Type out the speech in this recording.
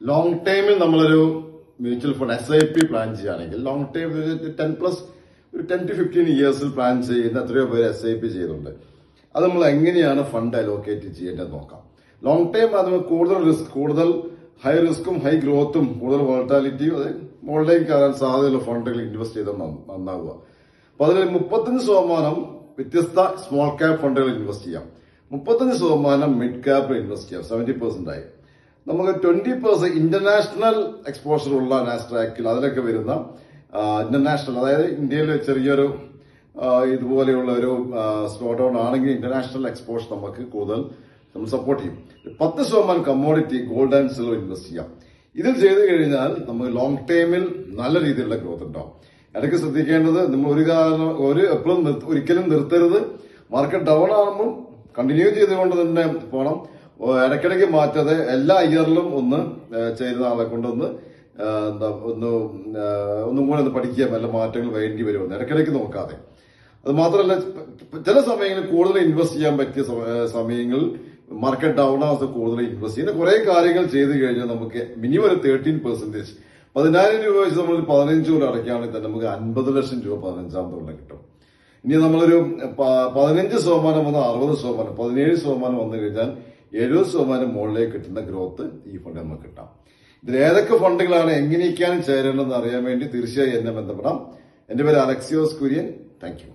Long ടൈമിൽ നമ്മളൊരു mutual fund SIP plan ചെയ്യുകയാണെങ്കിൽ ലോങ് ടൈം ഒരു 10 to 15 ഇയേഴ്സിൽ പ്ലാൻ ചെയ്യുന്ന എത്രയോ പേര് SIP ചെയ്യുന്നുണ്ട്. അത് നമ്മൾ എങ്ങനെയാണ് ഫണ്ട് അലോക്കേറ്റ് ചെയ്യേണ്ടത് നോക്കാം. ലോങ് ടൈം അത് കൂടുതൽ ഹൈ റിസ്ക്കും ഹൈ ഗ്രോത്തും കൂടുതൽ വോളറ്റാലിറ്റിയും അത് മുകളിലേക്ക് കയറാൻ സാധ്യതയുള്ള ഫണ്ടുകൾ ഇൻവെസ്റ്റ് ചെയ്താൽ നന്നാവുക. അപ്പൊ അതിൽ 35% വ്യത്യസ്ത സ്മോൾ ക്യാപ് ഫണ്ടുകൾ ഇൻവെസ്റ്റ് ചെയ്യാം, 35% മിഡ് ക്യാപ്പ് ഇൻവെസ്റ്റ് ചെയ്യാം, 70% ആയി. നമുക്ക് 20% ഇന്റർനാഷണൽ എക്സ്പോഷർ ഉള്ള നാസ്ഡാക്കിൽ അതിലൊക്കെ വരുന്ന ഇന്റർനാഷണൽ, അതായത് ഇന്ത്യയിൽ ചെറിയൊരു ഇതുപോലെയുള്ള ഒരു സ്ലോ ഡൗൺ ആണെങ്കിൽ ഇന്റർനാഷണൽ എക്സ്പോഷർ നമുക്ക് കൂടുതൽ നമ്മൾ സപ്പോർട്ട് ചെയ്യും. 10% commodity gold and silver invest ചെയ്യാം. ഇതിൽ ചെയ്തു കഴിഞ്ഞാൽ നമുക്ക് ലോങ് ടൈമിൽ നല്ല രീതിയിലുള്ള ഗ്രോത്ത് ഉണ്ടാവും. ഇടയ്ക്ക് ശ്രദ്ധിക്കേണ്ടത് നമ്മൾ എപ്പോഴും ഒരിക്കലും നിർത്തരുത്. മാർക്കറ്റ് ഡൗൺ ആകുമ്പോൾ കണ്ടിന്യൂ ചെയ്തുകൊണ്ട് തന്നെ പോകണം. ഇടയ്ക്കിടയ്ക്ക് മാറ്റാതെ എല്ലാ ഇയറിലും ഒന്ന് ചെയ്യുന്ന ആളെ കൊണ്ടൊന്ന് ഒന്നും കൂടെ ഒന്ന് പഠിക്കുക, നല്ല മാറ്റങ്ങൾ വേണ്ടി വരുമെന്ന് ഇടയ്ക്കിടയ്ക്ക് നോക്കാതെ. അത് മാത്രമല്ല, ചില സമയങ്ങളിൽ കൂടുതൽ ഇൻവെസ്റ്റ് ചെയ്യാൻ പറ്റിയ സമയങ്ങളിൽ മാർക്കറ്റ് ഡൗൺ ആവാത്ത കൂടുതൽ ഇൻവെസ്റ്റ് ചെയ്യുന്ന കുറെ കാര്യങ്ങൾ ചെയ്തു കഴിഞ്ഞാൽ നമുക്ക് മിനിമം ഒരു 13%, 10,000 രൂപ വെച്ച് നമ്മൾ 15 കൊല്ലം അടയ്ക്കുകയാണെങ്കിൽ തന്നെ നമുക്ക് 50 ലക്ഷം രൂപ 15-ാമത്തെ കൊല്ലം കിട്ടും. ഇനി നമ്മളൊരു 15% വന്ന് 60%, 17% വന്നു കഴിഞ്ഞാൽ 70% മുകളിലേക്ക് കിട്ടുന്ന ഗ്രോത്ത് ഈ ഫണ്ട് നമുക്ക് കിട്ടാം. ഇതിൽ ഏതൊക്കെ ഫണ്ടുകളാണ് എങ്ങനെയൊക്കെയാണ് ചേരേണ്ടതെന്ന് അറിയാൻ വേണ്ടി തീർച്ചയായും എന്നെ ബന്ധപ്പെടാം. എന്റെ പേര് അലക്സിയോസ് കുര്യൻ. Thank you.